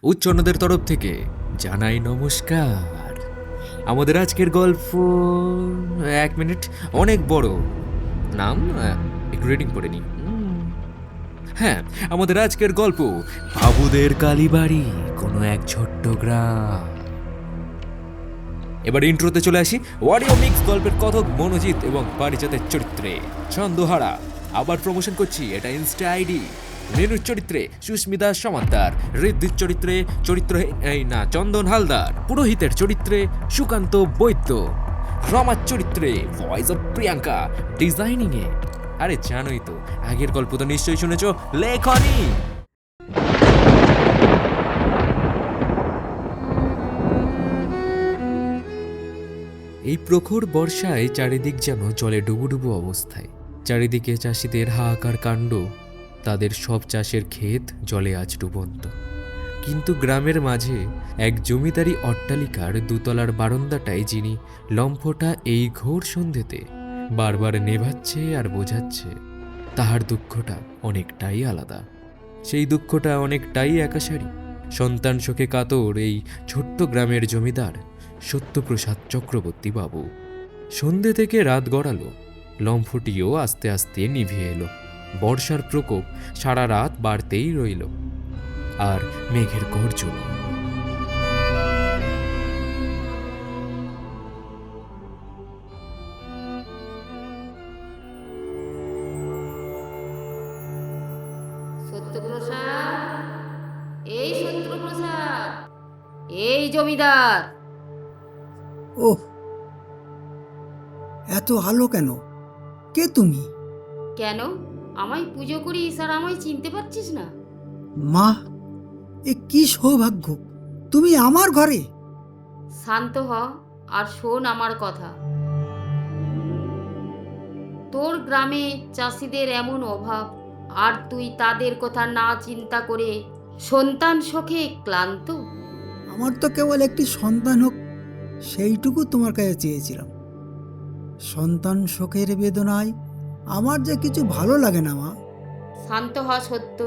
উচ্চনদের তরফ থেকে জানাই নমস্কার। আমাদের আজকের গল্প 1 মিনিট, অনেক বড় নাম, একটু রিডিং করে নি। হ্যাঁ, আমাদের আজকের গল্প বাবুদের কালীবাড়ি, কোনো এক ছোট্ট গ্রাম। এবার ইন্ট্রোতে চলে আসি। অডিও মিক্স গল্পের কথক মনোজিৎ এবং পারিজাতের চরিত্রে ছন্দহারা। আবার প্রমোশন করছি, এটা ইনস্টা আইডি। রেনুর চরিত্রে সুস্মিতা সমাদ্দার, ঋদ্ধির চন্দন হালদার, পুরোহিতের চরিত্রে সুকান্ত বৈদ্য, রমার চরিত্রে ভয়েস অফ প্রিয়াঙ্কা, ডিজাইনিং এ আরে জানোই তো, আগের গল্প তো নিশ্চয়ই শুনেছ, লেখনি। এই প্রখর বর্ষায় চারিদিক যেন জলে ডুবুডুবু অবস্থায়। চারিদিকে চাষিদের হাহাকার কাণ্ড, তাদের সব চাষের ক্ষেত জলে আজ ডুবন্ত। কিন্তু গ্রামের মাঝে এক জমিদারি অট্টালিকার দোতলার বারান্দাটায় যিনি লম্ফটা এই ঘোর সন্ধেতে বারবার নেভাচ্ছে আর বোঝাচ্ছে, তাহার দুঃখটা অনেকটাই আলাদা। সেই দুঃখটা অনেকটাই একাশারি। সন্তান শোকে কাতর এই ছোট্ট গ্রামের জমিদার সত্যপ্রসাদ চক্রবর্তী বাবু। সন্ধে থেকে রাত গড়ালো, লম্ফটিও আস্তে আস্তে নিভে এলো। বর্ষার প্রকোপ সারা রাত বাড়তেই রইল, আর মেঘের গর্জন। সত্যপ্রসাদ, এই সত্যপ্রসাদ, এই জমিদার। ওহ, এত আলো কেন? কে তুমি? কেন আমায় পুজো করিস আর আমায় চিনতে পারছিস না? মা, এ কি সৌভাগ্য! তুমি আমার ঘরে। শান্ত হ আর শোন আমার কথা। তোর গ্রামে চাষিদের এমন অভাব, আর তুই তাদের কথা না চিন্তা করে সন্তান শোকে ক্লান্ত। আমার তো কেবল একটি সন্তান হোক, সেইটুকু তোমার কাছে চেয়েছিলাম। সন্তান শোকের বেদনায় আমার যে কিছু ভালো লাগে না মা। শান্ত হ সত্য,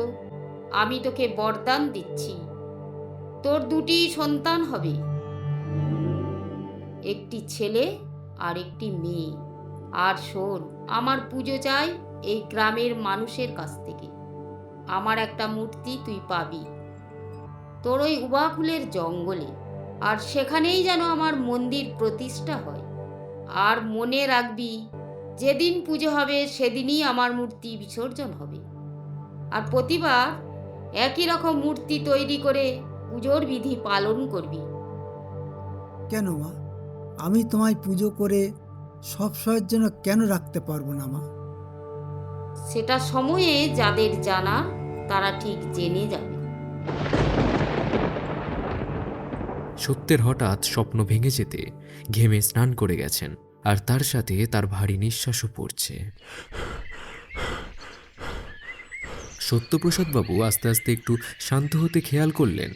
আমি তোকে বরদান দিচ্ছি, তোর দুটি সন্তান হবে, একটি ছেলে আর একটি মেয়ে। আর শোন, আমার পুজো চাই এই গ্রামের মানুষের কাছ থেকে। আমার একটা মূর্তি তুই পাবি তোর ওই উবাকুলের জঙ্গলে, আর সেখানেই যেন আমার মন্দির প্রতিষ্ঠা হয়। আর মনে রাখবি, যেদিন পুজো হবে সেদিনই আমার মূর্তি বিসর্জন হবে। আর প্রতিবার একই রকম মূর্তি তৈরি করে পুজোর বিধি পালন করবি। কেন মা? আমি তোমায় পুজো করে সব সময়ের জন্য কেন রাখতে পারবো না মা? সেটা সময়ে যাদের জানা তারা ঠিক জেনে যাবে। সত্যের হঠাৎ স্বপ্ন ভেঙে যেতে ঘেমে স্নান করে গেছেন, আর তার সাথে তার ভারী নিঃশ্বাসও পড়ছে। সত্যপ্রসাদবাবু আস্তে আস্তে একটু শান্ত হতে খেয়াল করলেন,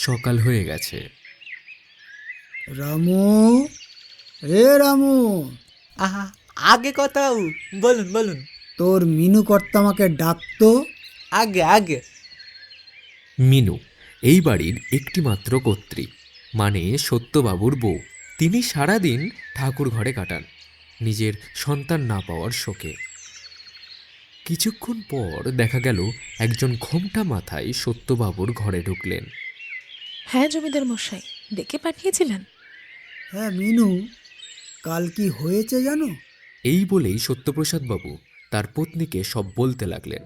সকাল হয়ে গেছে। রামু, রে রামু, আহা, আগে কথাও বলুন বলুন। তোর মিনু কর্তা আমাকে ডাকতো। আগে আগে। মিনু এই বাড়ির একটিমাত্র কর্ত্রী, মানে সত্যবাবুর বউ। তিনি সারাদিন ঠাকুর ঘরে কাটান, নিজের সন্তান না পাওয়ার শোকে। কিছুক্ষণ পর দেখা গেল একজন ঘোমটা মাথায় সত্যবাবুর ঘরে ঢুকলেন। হ্যাঁ জমিদার মশাই, ডেকে পাঠিয়েছিলেন? হ্যাঁ মিনু, কাল কি হয়েছে জানো? এই বলেই সত্যপ্রসাদবাবু তার পত্নীকে সব বলতে লাগলেন,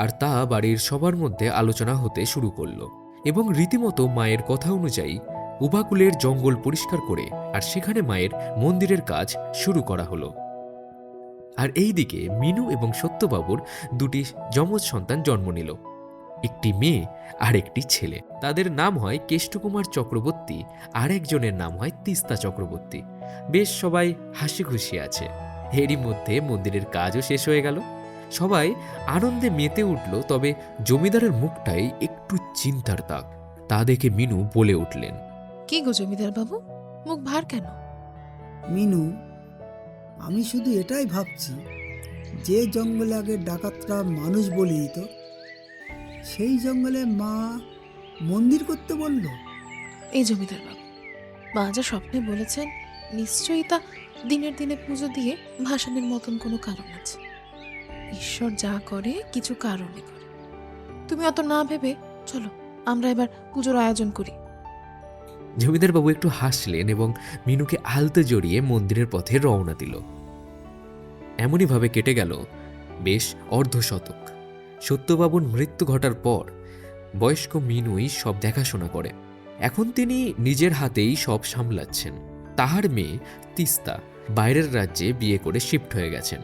আর তা বাড়ির সবার মধ্যে আলোচনা হতে শুরু করলো। এবং রীতিমতো মায়ের কথা অনুযায়ী উবাকুলের জঙ্গল পরিষ্কার করে আর সেখানে মায়ের মন্দিরের কাজ শুরু করা হলো। আর এইদিকে মিনু এবং সত্যবাবুর দুটি যমজ সন্তান জন্ম নিল, একটি মেয়ে আর একটি ছেলে। তাদের নাম হয় কেষ্টকুমার চক্রবর্তী, আর একজনের নাম হয় তিস্তা চক্রবর্তী। বেশ সবাই হাসি খুশি আছে। এরই মধ্যে মন্দিরের কাজও শেষ হয়ে গেল, সবাই আনন্দে মেতে উঠল। তবে জমিদারের মুখটাই একটু চিন্তার দাগ। তা দেখে মিনু বলে উঠলেন, কি গো জমিদার বাবু, মুখ ভার কেন? মিনু, আমি শুধু এটাই ভাবছি, যে জঙ্গলে আগে ডাকাতরা মানুষ বলি দিত, সেই জঙ্গলে মা মন্দির করতে বলল? এই জমিদার বাবু, মা যা স্বপ্নে বলেছেন, নিশ্চয়ই তা দিনের দিনে পুজো দিয়ে ভাসানের মতন কোনো কারণ আছে। ঈশ্বর যা করে কিছু কারণে করে। তুমি অত না ভেবে চলো, আমরা এবার পুজোর আয়োজন করি। জমিদারবাবু একটু হাসলেন এবং মিনুকে আলতো জড়িয়ে মন্দিরের পথে রওনা দিল। এমনইভাবে কেটে গেল বেশ অর্ধশতক। সত্যবাবুর মৃত্যু ঘটার পর বয়স্ক মিনুই সব দেখাশোনা করে। এখন তিনি নিজের হাতেই সব সামলাচ্ছেন। তাহার মেয়ে তিস্তা বাইরের রাজ্যে বিয়ে করে শিফট হয়ে গেছেন।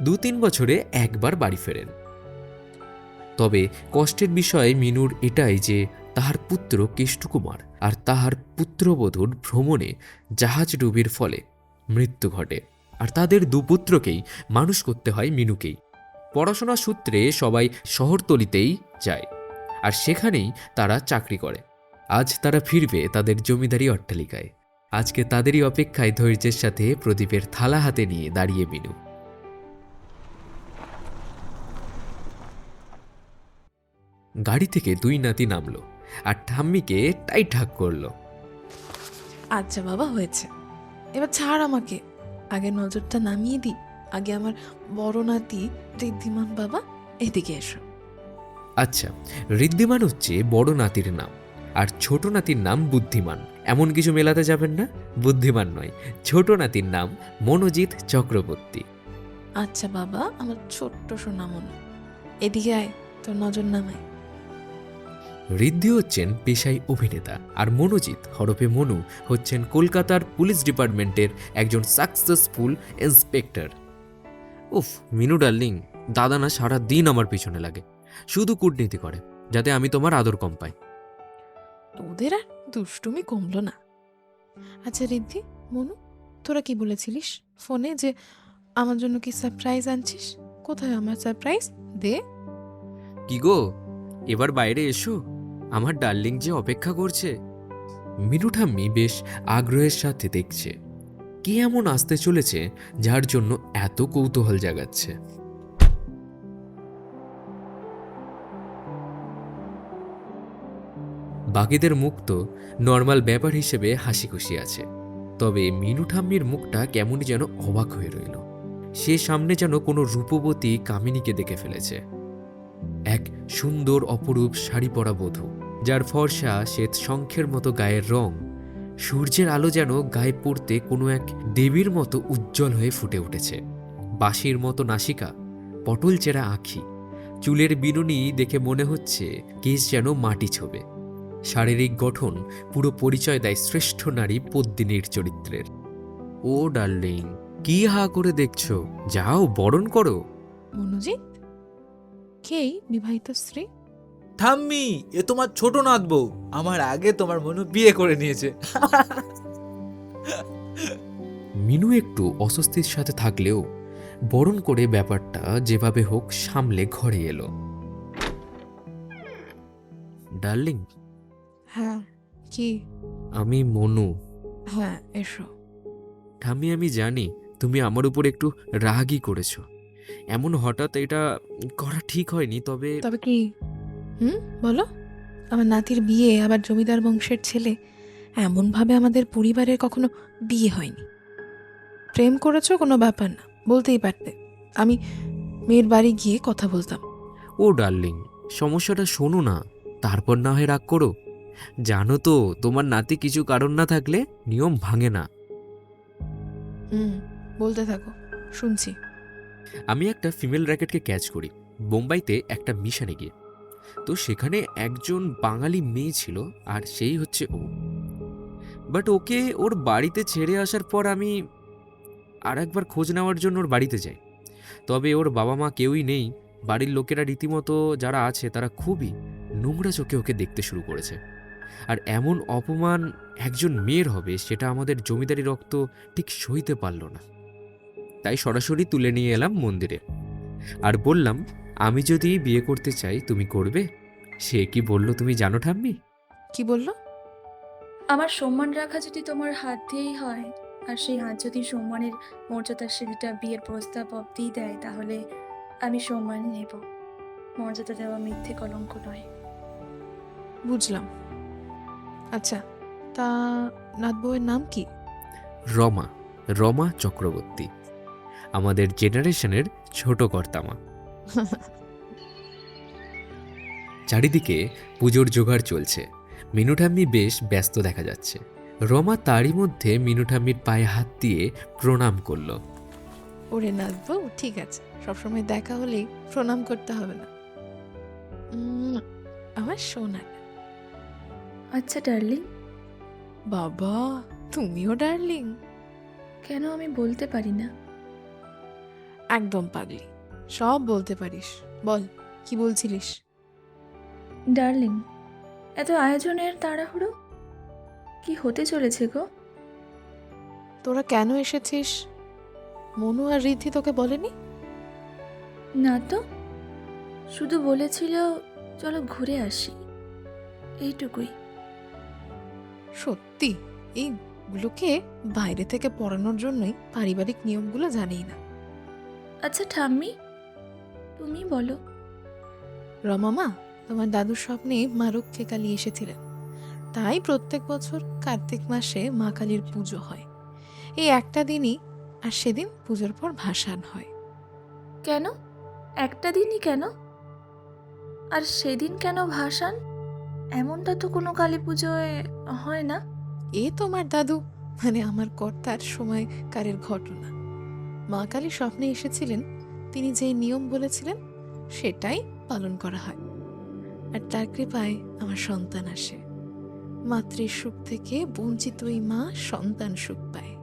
2-3 বছরে একবার বাড়ি ফেরেন। তবে কষ্টের বিষয় মিনুর এটাই যে তাহার পুত্র কেষ্টকুমার আর তাহার পুত্রবধূর ভ্রমণে জাহাজডুবির ফলে মৃত্যু ঘটে, আর তাদের 2 পুত্রকেই মানুষ করতে হয় মিনুকেই। পড়াশোনা সূত্রে সবাই শহরতলিতেই যায়, আর সেখানেই তারা চাকরি করে। আজ তারা ফিরবে তাদের জমিদারি অট্টালিকায়। আজকে তাদেরই অপেক্ষায় ধৈর্যের সাথে প্রদীপের থালা হাতে নিয়ে দাঁড়িয়ে মিনু। গাড়ি থেকে 2 নাতি নামলো আর ঠাম্মিকে টাইট হাক করলো। আচ্ছা বাবা, হয়েছে, এবার ছাড় আমাকে। আগে নজরটা নামিয়ে দিই। আগে আমার বড় নাতি ঋদ্ধিমান বাবা, এদিকে এসো। আচ্ছা, ঋদ্ধিমান হচ্ছে বড় নাতির নাম, আর ছোট নাতির নাম বুদ্ধিমান। এমন কিছু মেলাতে যাবেন না, বুদ্ধিমান নয়। ছোট নাতির নাম মনোজিৎ চক্রবর্তী। আচ্ছা বাবা, আমার ছোট্ট সোনা মনু, এদিকে আয়, তোর নজর নামাই। ঋদ্ধি হচ্ছেন পেশায় অভিনেতা, আর মনোজিৎ হরফে মনু হচ্ছেন কলকাতার পুলিশ ডিপার্টমেন্টের একজন সাকসেসফুল ইন্সপেক্টর। উফ মিনু ডার্লিং, দাদা না সারা দিন আমার পিছনে লাগে, শুধু কূটনীতি করে যাতে আমি তোমার আদর কম পাই। তোদের আর দুষ্টুমি কমলো না। আচ্ছা ঋদ্ধি, মনু, তোরা কি বলেছিলিস ফোনে যে আমার জন্য কি সারপ্রাইজ আনছিস? কোথায় আমার সারপ্রাইজ? দে। কি গো, এবার বাইরে এসো, আমার ডার্লিং যে অপেক্ষা করছে। মিনু ঠাম্মি বেশ আগ্রহের সাথে দেখছে কে এমন আসতে চলেছে যার জন্য এত কৌতূহল জাগাচ্ছে। বাকিদের মুখ তো নর্মাল ব্যাপার হিসেবে হাসি খুশি আছে, তবে মিনু ঠাম্মির মুখটা কেমনই যেন অবাক হয়ে রইল। সে সামনে যেন কোনো রূপবতী কামিনীকে দেখে ফেলেছে। এক সুন্দর অপরূপ শাড়ি পরা বধূ, যার ফর্সা শ্বেত শঙ্খের মতো গায়ের রং সূর্যের আলো যেন গায়ে পড়তে কোনো এক দেবীর মতো উজ্জ্বল হয়ে ফুটে উঠেছে। বাঁশির মতো নাসিকা, পটল চেরা আঁখি, চুলের বিনুনি দেখে মনে হচ্ছে কেশ যেন মাটি ছোবে। শারীরিক গঠন পুরো পরিচয় দেয় শ্রেষ্ঠ নারী পদ্মিনীর চরিত্রের। ও ডার্লিং, কি হা করে দেখছো? যাও বরণ করো। মনোজিৎ, কেই বিবাহিত স্ত্রী? ঠাম্মি, এ তোমার ছোট নাত বউ। আমার আগে তোমার মনু বিয়ে করে নিয়েছে। মিনু একটু অস্বস্তির সাথে থাকলেও বরণ করে ব্যাপারটা যেভাবে হোক সামলে ঘরে এলো। ডার্লিং, হ্যাঁ। কি? আমি মনু। হ্যাঁ, এসো। ঠাম্মি, আমি জানি তুমি আমার উপর একটু রাগই করেছো। এমন হঠাৎ এটা করা ঠিক হয়নি, তবে তবে কি? বলো। আমার নাতির বিয়ে, আবার জমিদার বংশের ছেলে, এমনভাবে আমাদের পরিবারের কখনো বিয়ে হয়নি। প্রেম করেছো কোনো ব্যাপার না, বলতেই পারতে। আমি মেয়ের বাড়ি গিয়ে কথা বলতাম। ও ডার্লিং, সমস্যাটা শোনো না, তারপর না হয় রাগ করো। জানো তো তোমার নাতি কিছু কারণ না থাকলে নিয়ম ভাঙে না। বলতে থাকো, শুনছি। আমি একটা ফিমেল র্যাকেটকে ক্যাচ করি বোম্বাইতে একটা মিশনে গিয়ে। তো সেখানে একজন বাঙালি মেয়ে ছিল, আর সেই হচ্ছে ও। বাট ওকে ওর বাড়িতে ছেড়ে আসার পর আমি আর একবার খোঁজ নেওয়ার জন্য ওর বাড়িতে যাই। তবে ওর বাবা মা কেউই নেই। বাড়ির লোকেরা রীতিমতো যারা আছে তারা খুবই নোংরা চোখে ওকে দেখতে শুরু করেছে। আর এমন অপমান একজন মেয়ের হবে সেটা আমাদের জমিদারি রক্ত ঠিক সইতে পারল না। তাই সরাসরি তুলে নিয়ে এলাম মন্দিরে, আর বললাম আমি যদি বিয়ে করতে চাই তুমি করবে? সে কি বলল তুমি জানো ঠাম্মি? কি বললো? আমার সম্মান রাখা যদি তোমার হাত দিয়েই হয়, আর সেই হাত যদি সম্মানের মর্যাদার সিঁড়িটা বিয়ের প্রস্তাব অব্দি দেয়, তাহলে আমি সম্মানই নেব। মর্যাদা দেওয়া মিথ্যে কলঙ্ক নয়। বুঝলাম। আচ্ছা, তা নাত বউয়ের নাম কি? রমা, রমা চক্রবর্তী, আমাদের জেনারেশনের ছোট কর্তামা। চারিদিকে পুজোর জোগাড় চলছে। মিনু ঠাম্মি বেশ ব্যস্ত দেখা যাচ্ছে। রমা তারই মধ্যে মিনু ঠাম্মির পায়ে হাত দিয়ে প্রণাম করল। ওরে নাত বউ, ঠিক আছে, সবসময় দেখা হলেই প্রণাম করতে হবে না। আমার সোনা। আচ্ছা ডার্লিং। বাবা, তুমিও ডার্লিং? কেন আমি বলতে পারি না? একদম পাগলি, সব বলতে পারিস। বল, কি বলছিলিস? ডার্লিং, এত আয়োজনের তাড়াহুড়ো কি হতে চলেছে গো? তোরা কেন এসেছিস? মনু আর রিদ্ধি তোকে বলেনি? না তো, শুধু বলেছিল চলো ঘুরে আসি, এইটুকুই। সত্যি এইগুলোকে বাইরে থেকে পড়ানোর জন্যই পারিবারিক নিয়মগুলো জানেই না। আচ্ছা ঠাম্মি, তুমি বলো। রমামা, তোমার দাদুর স্বপ্নে মা রক্ষে কালী এসেছিলেন, তাই প্রত্যেক বছর কার্তিক মাসে মা কালীর পুজো হয়। এই একটা দিনই, আর সেদিন পুজোর পর ভাসান হয়। কেন একটা দিনই কেন? আর সেদিন কেন ভাসান? এমনটা তো কোনো কালী পুজোয় হয় না। এ তোমার দাদু মানে আমার কর্তার সময়কারের ঘটনা। মা কালী স্বপ্নে এসেছিলেন, তিনি যেই নিয়ম বলেছিলেন সেটাই পালন করা হয়, আর তার কৃপায় আমার সন্তান আসে। মাতৃ সুখ থেকে বঞ্চিত ওই মা সন্তান সুখ পায়।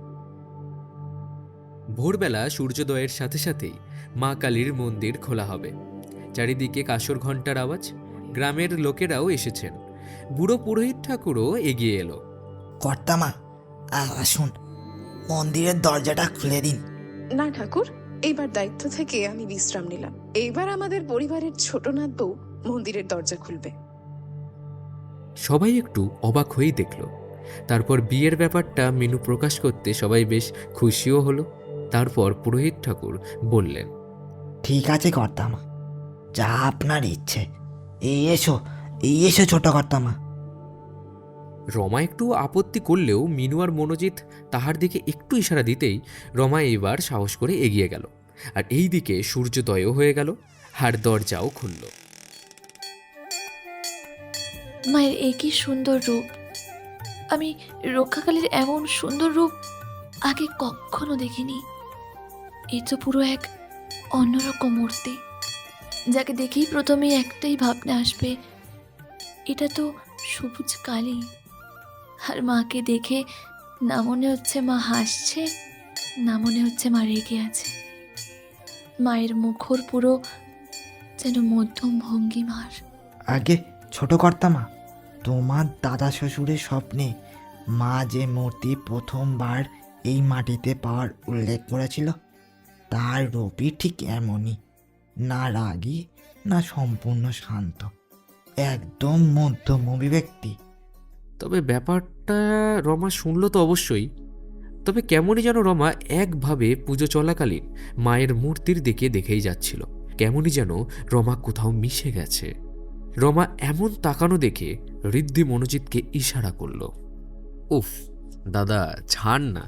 ভোরবেলা সূর্যোদয়ের সাথে সাথেই মা কালীর মন্দির খোলা হবে। চারিদিকে কাসর ঘণ্টার আওয়াজ। গ্রামের লোকেরাও এসেছেন। বুড়ো পুরোহিত ঠাকুরও এগিয়ে এলো। কর্তামা, আসুন, মন্দিরের দরজাটা খুলে দিন। না ঠাকুর, এইবার দায়িত্ব থেকে আমি বিশ্রাম নিলাম। এইবার আমাদের পরিবারের ছোট নাত বউ মন্দিরের দরজা খুলবে। সবাই একটু অবাক হয়েই দেখল। তারপর বিয়ের ব্যাপারটা মিনু প্রকাশ করতে সবাই বেশ খুশিও হলো। তারপর পুরোহিত ঠাকুর বললেন, ঠিক আছে কর্তামা, যা আপনার ইচ্ছে। এই এসো ছোট কর্তামা। রমা একটু আপত্তি করলেও মিনু আর মনোজিৎ তাহার দিকে একটু ইশারা দিতেই রমা এইবার সাহস করে এগিয়ে গেল। আর এই দিকে সূর্যোদয়ও হয়ে গেল, আর দরজাও খুলল। মায়ের একই সুন্দর রূপ, আমি রক্ষাকালীর এমন সুন্দর রূপ আগে কখনো দেখিনি। এ তো পুরো এক অন্যরকম মূর্তি, যাকে দেখেই প্রথমে একটাই ভাবনা আসবে, এটা তো সবুজ কালী। আর মাকে দেখে না মনে হচ্ছে মা হাসছে, না মনে হচ্ছে মা রেগে আছে। মায়ের মুখর পুরো যেন মধ্যম ভঙ্গিমার। আগে ছোট কর্তামা, তোমার দাদা শ্বশুরের স্বপ্নে মা যে মূর্তি প্রথমবার এই মাটিতে পাওয়ার উল্লেখ করেছিল, তার রূপই ঠিক এমনই, না রাগী না সম্পূর্ণ শান্ত, একদম মধ্যম অভিব্যক্তি। তবে ব্যাপারটা রমা শুনল তো অবশ্যই, তবে কেমনই যেন রমা একভাবে পুজো চলাকালীন মায়ের মূর্তির দিকে দেখেই যাচ্ছিল। কেমনই যেন রমা কোথাও মিশে গেছে। রমা এমন তাকানো দেখে ঋদ্ধি মনোজিৎকে ইশারা করল। উফ দাদা, ছাড় না,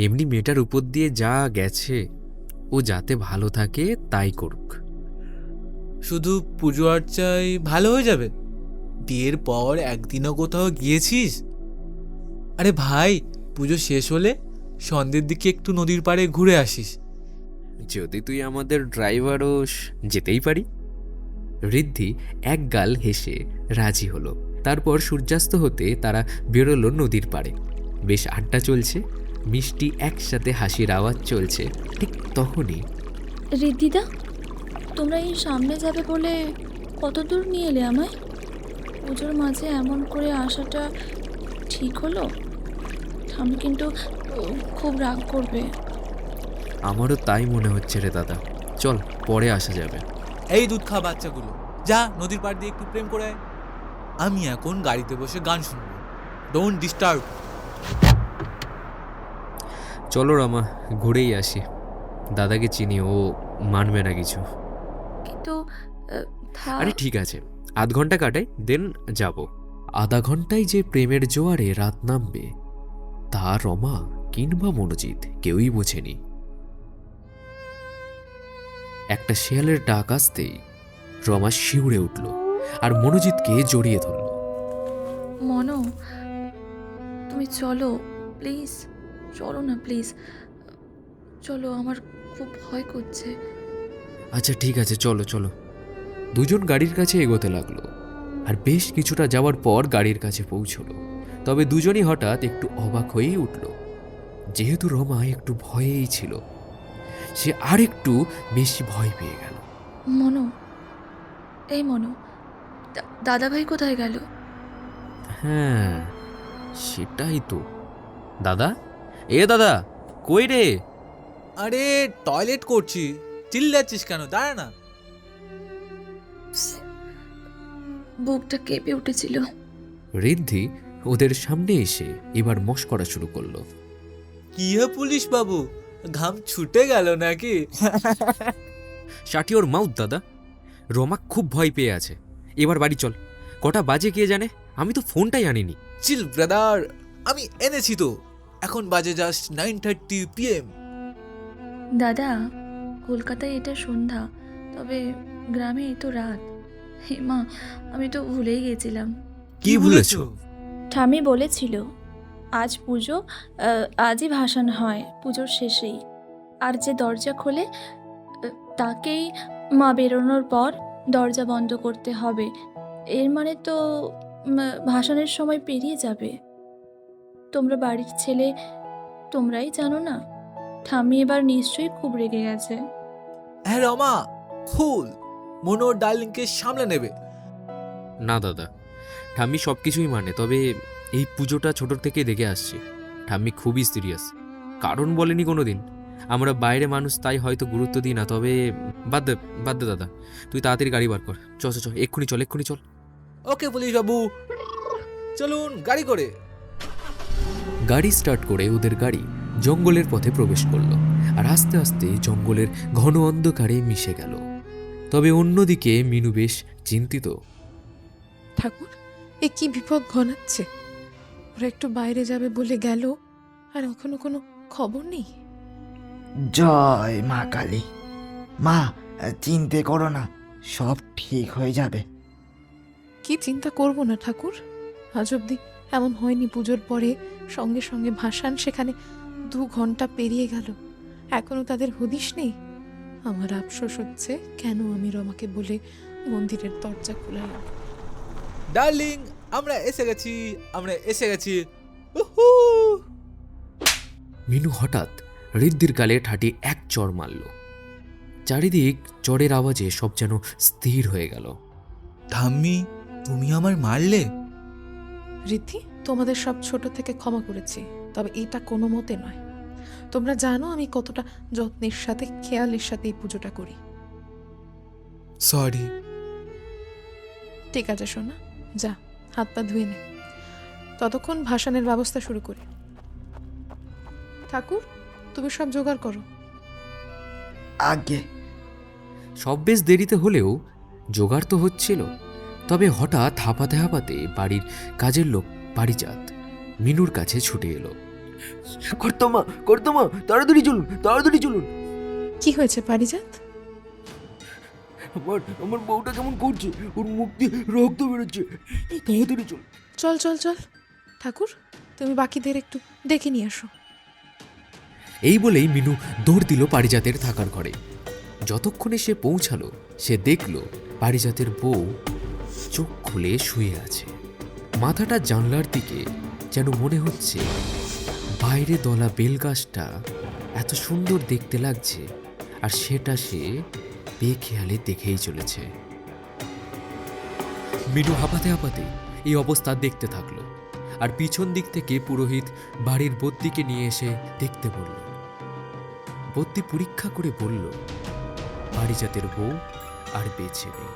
এমনি মেয়েটার উপর দিয়ে যা গেছে, ও যাতে ভালো থাকে তাই করুক। শুধু পুজো আর্চাই ভালো হয়ে যাবে? বিয়ের পর একদিনও কোথাও গিয়েছিস? আরে ভাই, পুজো শেষ হলে সন্ধ্যের দিকে একটু নদীর পাড়ে ঘুরে আসিস। যদি তুই আমাদের ড্রাইভারও যেতেই পারি। ঋদ্ধি এক গাল হেসে রাজি হলো। তারপর সূর্যাস্ত হতে তারা বেরোলো নদীর পাড়ে। বেশ আড্ডা চলছে, মিষ্টি একসাথে হাসির আওয়াজ চলছে। ঠিক তখনই রিদ্ধিদা, তোমরা এই সামনে যাবে বলে কত দূর নিয়ে এলে আমায়? পুজোর মাঝে এমন করে আসাটা ঠিক হলো? আমি কিন্তু খুব রাগ করবে। আমারও তাই মনে হচ্ছে রে দাদা, চল পরে আসা যাবে। এই দুধ খা বাচ্চাগুলো, যা নদীর পাড় দিয়ে একটু প্রেম করে আয়। আমি এখন গাড়িতে বসে গান শুনবো, ডোন্ট ডিস্টার্ব। চলো রমা, ঘুরেই আসি। দাদাকে চিনি, ও মানবে না কিছু। কিন্তু আরে ঠিক আছে, আধ ঘন্টা কাটাই, দেন যাব। আধা ঘন্টায় যে প্রেমের জোয়ারে রাত নামবে তা রমা কিংবা মনোজিৎ কেউই বোঝেনি। একটা শেয়ালের ডাক আসতেই রমা শিউরে উঠল আর মনোজিৎকে জড়িয়ে ধরল। মনো, তুমি চলো প্লিজ, চলো না প্লিজ, চলো, আমার খুব ভয় করছে। আচ্ছা ঠিক আছে, চলো চলো। দুজন গাড়ির কাছে এগোতে লাগলো আর বেশ কিছুটা যাওয়ার পর গাড়ির কাছে পৌঁছলো। তবে দুজনই হঠাৎ একটু অবাক হয়েই উঠল, যেহেতু রমা একটু ভয়েই ছিল, সে আর একটু বেশি ভয় পেয়ে গেল। মনো, এই মনো, দাদাভাই কোথায় গেল? হ্যাঁ সেটাই তো। দাদা, এ দাদা, কই রে? আরে টয়লেট করছি, চিল্লাচ্ছিস কেন? দাঁড়া না। বুকটা কেঁপে উঠেছিল। ঋদ্ধি ওদের সামনে এসে এবার মশকরা শুরু করলো। কি হে পুলিশ বাবু, ঘাম ছুটে গেল নাকি? শাট ইওর মাউথ দাদা। রমা খুব ভয় পেয়ে আছে, এবার বাড়ি চল। কটা বাজে কে জানে, আমি তো ফোনটাই আনিনি। চিল ব্রাদার, আমি এনেছি তো। এখন বাজে জাস্ট 9:30 PM। দাদা, কলকাতায় এটা সন্ধ্যা, তবে গ্রামে এই তো রাত। হে মা, আমি তো ভুলেই গেছিলাম। কি ভুলেছো? ঠামি বলেছিল আজ পুজো, আজই ভাসান হয় পুজোর শেষেই। আর যে দরজা খোলে তাকেই মা বেরোনোর পর দরজা বন্ধ করতে হবে। এর মানে তো ভাসানের সময় পেরিয়ে যাবে। তোমরা বাড়ির ছেলে, তোমরাই জানো না। ঠামি এবার নিশ্চয়ই খুব রেগে গেছে। হ্যাঁ রমা, ফুল মনোর ডার্লিংকে সামলে নেবে। না দাদা, ঠাম্মি সব কিছুই মানে, তবে এই পুজোটা ছোট থেকে দেখে আসছি। ঠাম্মি খুবই সিরিয়াস, কারণ বলেনি কোনোদিন। আমরা বাইরে মানুষ তাই হয়তো গুরুত্ব দিই না, তবে বাদ দে দাদা, তুই তাড়াতাড়ি গাড়ি বার কর। চল চল, এক্ষুনি চল। ওকে পুলিশ বাবু, চলুন গাড়ি করে। গাড়ি স্টার্ট করে ওদের গাড়ি জঙ্গলের পথে প্রবেশ করলো আর আস্তে আস্তে জঙ্গলের ঘন অন্ধকারে মিশে গেল। তবে অন্যদিকে মিনু বেশ চিন্তিত। ঠাকুর, এ কি বিপদ ঘনাচ্ছে? ওরা একটু বাইরে যাবে বলে গেল, আর এখনো কোনো খবর নেই। জয় মা কালী। মা, চিন্তা করো না, সব ঠিক হয়ে যাবে। কি চিন্তা করব না ঠাকুর? আজ অব্দি এমন হয়নি পুজোর পরে সঙ্গে সঙ্গে ভাসান, সেখানে 2 ঘন্টা পেরিয়ে গেল, এখনো তাদের হদিশ নেই। আমার আফসোস হচ্ছে কেন আমি রমাকে বলে মন্দিরের দরজা খোলালাম। ডার্লিং, আমরা এসে গেছি। উহু! মিনু হঠাৎ ঋদ্ধির গালে ঠাটি এক চড় মারল। চারিদিক চড়ের আওয়াজে সব যেন স্থির হয়ে গেল। ঠাম্মি, তুমি আমার মারলে? ঋদ্ধি, তোমাদের সব ছোট থেকে ক্ষমা করেছি, তবে এটা কোনো মতে নয়। তোমরা জানো আমি কতটা যত্নের সাথে, খেয়ালের সাথে এই পুজোটা করি। সরি। ঠিক আছে সোনা, যা হাত পা ধুয়ে নে, ততক্ষণ ভাসানের ব্যবস্থা শুরু করি। ঠাকুর, তুমি সব জোগাড় করো। আগে সব বেশ দেরিতে হলেও জোগাড় তো হচ্ছিল। তবে হঠাৎ হাঁপাতে বাড়ির কাজের লোক পারিজাত মিনুর কাছে ছুটে এলো। কর্তামা, তাড়াতাড়ি চলুন। কি হয়েছে পারিজাত? আমার বউটা কেমন করছে, ওর মুখ দিয়ে রক্ত বেরোচ্ছে, তাড়াতাড়ি চল। চল ঠাকুর, তুমি বাকিদের একটু ডেকে নিয়ে আসো। এই বলেই মিনু দৌড় দিল পারিজাতের থাকার ঘরে। যতক্ষণে সে পৌঁছালো, সে দেখল পারিজাতের বউ চোখ খুলে শুয়ে আছে, মাথাটা জানলার দিকে, যেন মনে হচ্ছে বাইরে দলা বেলগাছটা এত সুন্দর দেখতে লাগছে, আর সেটা সে বেখেয়ালে দেখেই চলেছে। মিনু হাঁপাতে এই অবস্থা দেখতে থাকলো, আর পিছন দিক থেকে পুরোহিত বাড়ির বদ্যিকে নিয়ে এসে দেখতে বলল। বদ্যি পরীক্ষা করে বলল, পারিজাতের বউ আর বেঁচে নেই।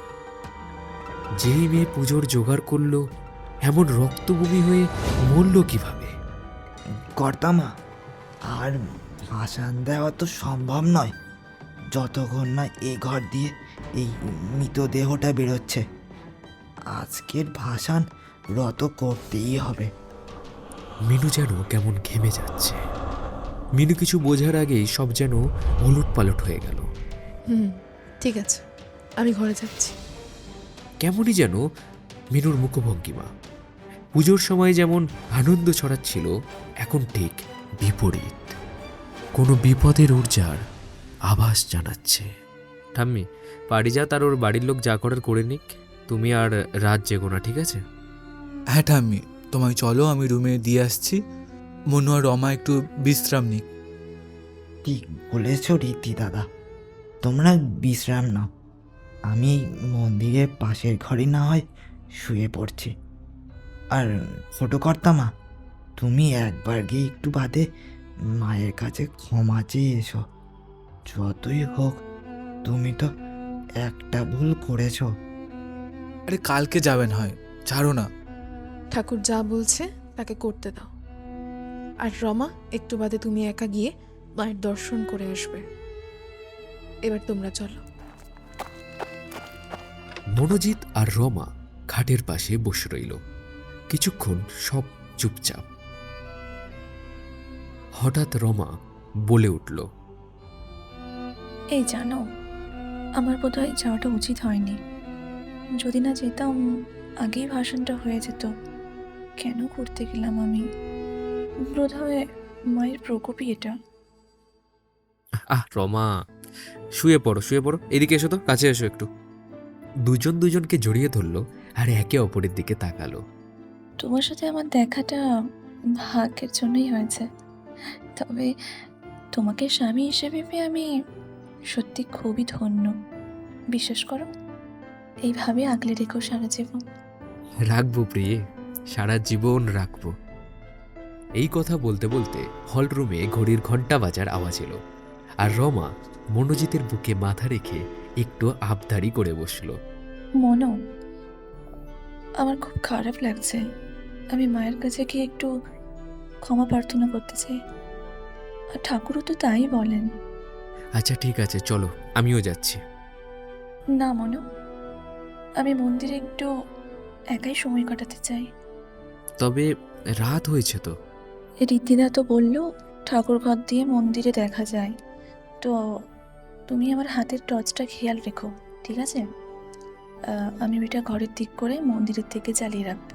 যেই মেয়ে পুজোর জোগাড় করলো, এমন রক্তভূমি হয়ে মরল কিভাবে? কর্তামা, আর ভাসান দেওয়া তো সম্ভব নয় যতক্ষণ না এই ঘর দিয়ে এই মৃতদেহটা বেরোচ্ছে। আজকের ভাসান ব্রত করতেই হবে। মিনু যেন কেমন ঘেমে যাচ্ছে। মিনু কিছু বোঝার আগেই সব যেন ওলটপালট হয়ে গেল। ঠিক আছে, আমি ঘরে যাচ্ছি। কেমনই যেন মিনুর মুখভঙ্গিমা। পুজোর সময় যেমন আনন্দ ছড়াচ্ছিল, এখন ঠিক বিপরীত। কোনো বিপদের ঊর্জার আভাস জানাচ্ছে। ঠাম্মি, পারিজাত আর ওর বাড়ির লোক যা করার করে নিক, তুমি আর রাত জেগো না, ঠিক আছে? হ্যাঁ ঠাম্মি, তোমায় চলো, আমি রুমে দিয়ে আসছি। মনু আর রমা একটু বিশ্রাম নিক। ঠিক বলেছ রীতি দাদা, তোমরা বিশ্রাম নাও। আমি মন্দিরের পাশের ঘরে না হয় শুয়ে পড়ছি। আর ছোটো কর্তামা, তুমি একবার গিয়ে একটু বাদে মায়ের কাছে ক্ষমা চেয়ে এসো। যতই হোক তুমি তো একটা ভুল করেছো। আরে কালকে যাবেন হয়, ছাড়ো না। ঠাকুর যা বলছে তাকে করতে দাও। আর রমা, একটু বাদে তুমি একা গিয়ে মায়ের দর্শন করে আসবে। এবার তোমরা চলো। মনোজিৎ আর রমা খাটের পাশে বসে রইল। কিছুক্ষণ সব চুপচাপ। হঠাৎ রমা বলে উঠল, এই জানো, আমার বোধহয় যাওয়াটা উচিত হয়নি। যদি না যেতাম আগেই ভাষণটা হয়ে যেত। কেন করতে গেলাম আমি? বোধহয় মায়ের প্রকোপই এটা। রমা, শুয়ে পড়ো, শুয়ে পড়ো। এদিকে এসো তো, কাছে এসো একটু। দুজন দুজনকে জড়িয়ে ধরলো আর একে অপরের দিকে তাকালো। তোমার সাথে আমার দেখাটা ভাগ্যের জন্যই হয়েছে। তবে তোমাকে স্বামী হিসেবে পেয়ে আমি সত্যি খুবই ধন্য। বিশ্বাস করো, এইভাবে আগলে রেখো সারা জীবন। রাখবো প্রিয়ে, সারা জীবন রাখবো। এই কথা বলতে বলতে হল রুমে ঘড়ির ঘন্টা বাজার আওয়াজ এলো, আর রমা মনোজিতের বুকে মাথা রেখে একটু আবদারি করে বসলো। মনো, আমার খুব খারাপ লাগছে। আমি মায়ের কাছে গিয়ে একটু ক্ষমা প্রার্থনা করতে চাই। আর ঠাকুরও তো তাই বলেন। আচ্ছা ঠিক আছে, চলো, আমিও যাচ্ছি। না মনো, আমি মন্দিরে একটু একাই সময় কাটাতে চাই। তবে রাত হয়েছে তো। রীতিদা তো বলল ঠাকুর ঘর দিয়ে মন্দিরে দেখা যায়। তো তুমি আমার হাতের টর্চটা খেয়াল রেখো, ঠিক আছে? আমি ওইটা ঘরের দিক করে মন্দিরের থেকে জ্বালিয়ে রাখবো।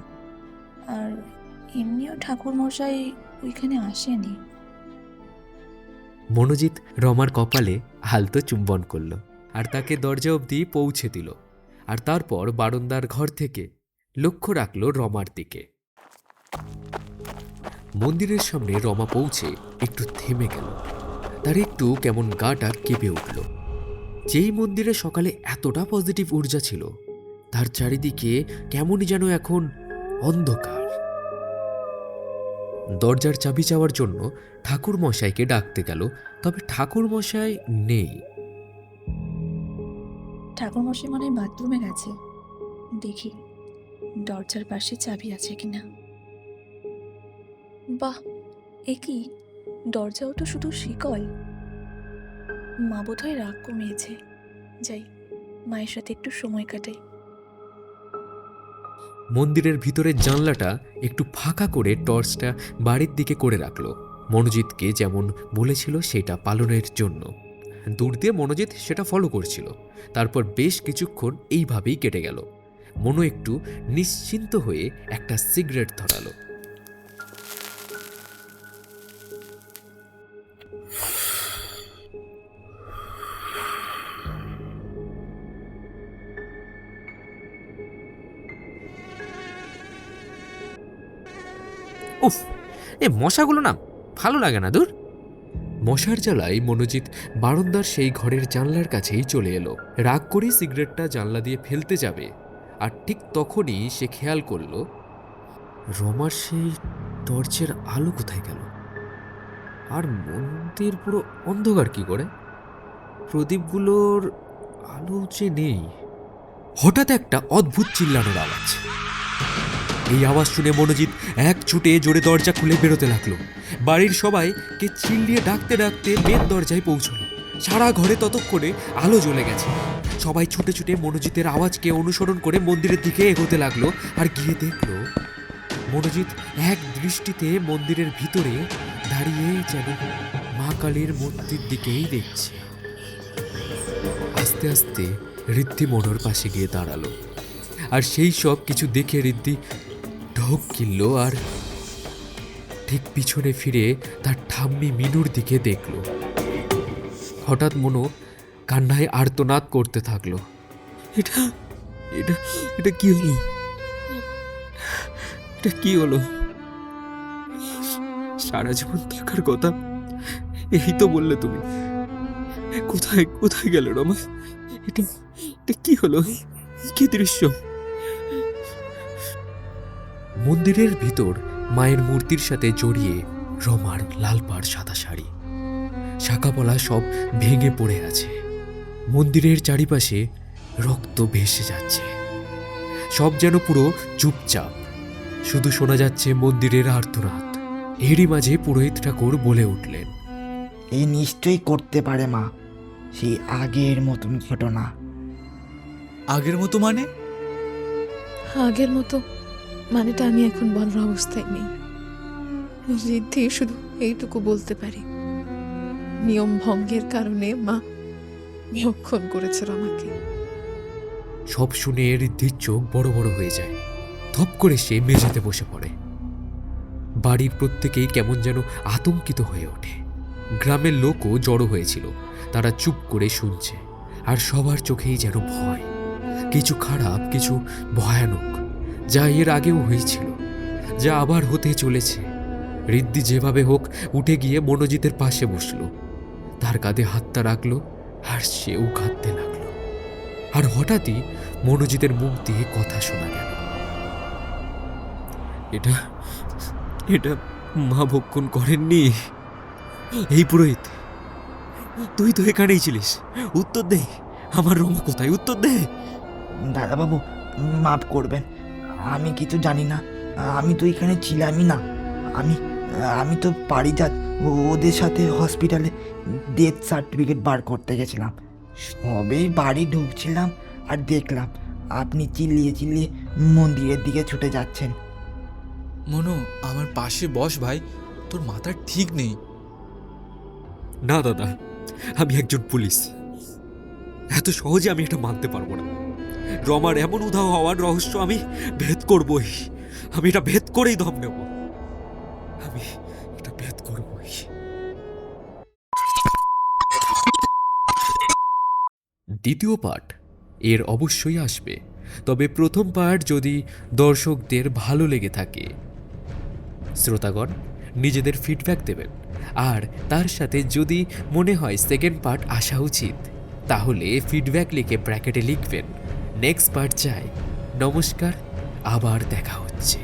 আর এমনিও ঠাকুর মশাই ওইখানে আসেনি। মনোজিৎ রমার কপালে আলতো চুম্বন করল আর তাকে দরজা অবধি পৌঁছে দিল। আর তারপর বারান্দার ঘর থেকে লক্ষ্য রাখল রমার দিকে। মন্দিরের সামনে রমা পৌঁছে একটু থেমে গেল। তার একটু কেমন গাটা কেঁপে উঠল। যেই মন্দিরে সকালে এতটা পজিটিভ ঊর্জা ছিল, তার চারিদিকে কেমনই যেন এখন অন্ধকার। দরজার চাবি চাওয়ার জন্য ঠাকুর মশাইকে ডাকতে গেল, তবে ঠাকুর মশাই নেই। ঠাকুর মশাই মনে হয় বাথরুমে গেছে। দেখি দরজার পাশে চাবি আছে কিনা। বাহ, এ কি, দরজাও তো শুধু শিকল। মা বোধহয় রাগ কমিয়েছে। যাই, মায়ের সাথে একটু সময় কাটাই। মন্দিরের ভিতরের জানলাটা একটু ফাঁকা করে টর্চটা বাড়ির দিকে করে রাখলো, মনোজিৎকে যেমন বলেছিল সেটা পালনের জন্য। দূর দিয়ে মনোজিৎ সেটা ফলো করছিল। তারপর বেশ কিছুক্ষণ এইভাবেই কেটে গেল। মনো একটু নিশ্চিন্ত হয়ে একটা সিগারেট ধরালো। উফ, এ মশাগুলো না ভালো লাগে না, দূর। মশার জ্বালায় মনোজিৎ বারান্দার সেই ঘরের জানলার কাছেই চলে এলো। রাগ করে সিগারেটটা জানলা দিয়ে ফেলতে যাবে, আর ঠিক তখনই সে খেয়াল করল রমার সেই টর্চের আলো কোথায় গেল। আর মন্দির পুরো অন্ধকার কি করে, প্রদীপগুলোর আলো যে নেই। হঠাৎ একটা অদ্ভুত চিল্লানোর আওয়াজ। এই আওয়াজ শুনে মনোজিৎ এক ছুটে জোরে দরজা খুলে বেরোতে লাগলো। বাড়ির সবাইকে চিল্লিয়ে ডাকতে ডাকতে মেন দরজায় পৌঁছলো। সারা ঘরে ততক্ষণে আলো জ্বলে গেছে। সবাই ছুটে ছুটে মনোজিতের আওয়াজকে অনুসরণ করে মন্দিরের দিকে এগোতে লাগলো, আর গিয়ে দেখলো মনোজিৎ এক দৃষ্টিতে মন্দিরের ভিতরে দাঁড়িয়ে যেন মা কালীর মূর্তির দিকেই দেখছে। আস্তে আস্তে ঋদ্ধি মনোর পাশে গিয়ে দাঁড়ালো, আর সেই সব কিছু দেখে ঋদ্ধি ঢোক গিলল আর ঠিক পিছনে ফিরে তার ঠাম্মি মিনুর দিকে দেখল। হঠাৎ মনো কান্নায় আর্তনাদ করতে থাকলো। এটা এটা এটা কি হলো? এটা কি হলো? সারা জীবন থাকার কথা এই তো বললে তুমি, কোথায় কোথায় গেল রমা? এটা এটা কি হলো? কি দৃশ্য? মন্দিরের ভিতর মায়ের মূর্তির সাথে জড়িয়ে রমার লাল পাড় সাদা শাড়ি, শাখাপলা সব ভেঙে পড়ে আছে। মন্দিরের চারিপাশে রক্ত ভেসে যাচ্ছে। সব যেন পুরো চুপচাপ, শুধু শোনা যাচ্ছে মন্দিরের আর্তনাদ। এরই মাঝে পুরোহিত ঠাকুর বলে উঠলেন, এই নিশ্চয়ই করতে পারে মা, সেই আগের মতন ঘটনা। আগের মতো মানে? আগের মতো মানেটা আমি এখন বলার অবস্থায় নেই। ঋদ্ধি শুধু এইটুকু বলতে পারি, নিয়ম ভঙ্গের কারণে মা বিলক্ষণ করেছে রমাকে। সব শুনে ঋদ্ধির চোখ বড় বড় হয়ে যায়। ধপ করে সে মেঝেতে বসে পড়ে। বাড়ির প্রত্যেকেই কেমন যেন আতঙ্কিত হয়ে ওঠে। গ্রামের লোকও জড়ো হয়েছিল, তারা চুপ করে শুনছে, আর সবার চোখেই যেন ভয়, কিছু খারাপ, কিছু ভয়ানক, যা এর আগেও হয়েছিল, যা আবার হতে চলেছে। ঋদ্ধি যেভাবে হোক উঠে গিয়ে মনোজিতের পাশে বসল, তার কাঁধে হাতটা রাখলো, আর সেও কাঁদতে লাগলো। আর হঠাৎই মনোজিতের মুখ দিয়ে কথা শোনা গেল, এটা এটা মা ভক্ষণ করেননি। এই পুরোহিত, তুই তো এখানেই ছিলিস, উত্তর দে, আমার রমা কোথায়? উত্তর দে। দাদাবাবু, মাফ করবেন, আমি কিছু জানি না। আমি তো এখানে ছিলামই না। আমি আমি তো পারিজাত ওদের সাথে হসপিটালে ডেথ সার্টিফিকেট বার করতে গেছিলাম। সবেই বাড়ি ঢুকছিলাম আর দেখলাম আপনি চিল্লিয়ে চিল্লিয়ে মন্দিরের দিকে ছুটে যাচ্ছেন। মনো, আমার পাশে বস ভাই, তোর মাথা ঠিক নেই। না দাদা, আমি একজন পুলিশ, এত সহজে আমি এটা মানতে পারবো না। রমার এমন উধাও হওয়ার রহস্য আমি ভেদ করবই। আমি এটা ভেদ করেই দম নেব। আমি এটা ভেদ করবই। দ্বিতীয় পার্ট এর অবশ্যই আসবে, তবে প্রথম পার্ট যদি দর্শকদের ভালো লেগে থাকে, শ্রোতাগণ নিজেদের ফিডব্যাক দেবেন। আর তার সাথে যদি মনে হয় সেকেন্ড পার্ট আসা উচিত, তাহলে ফিডব্যাক লিখে ব্র্যাকেটে লিখবেন নেক্সট পার্ট চাই। নমস্কার, আবার দেখা হচ্ছে।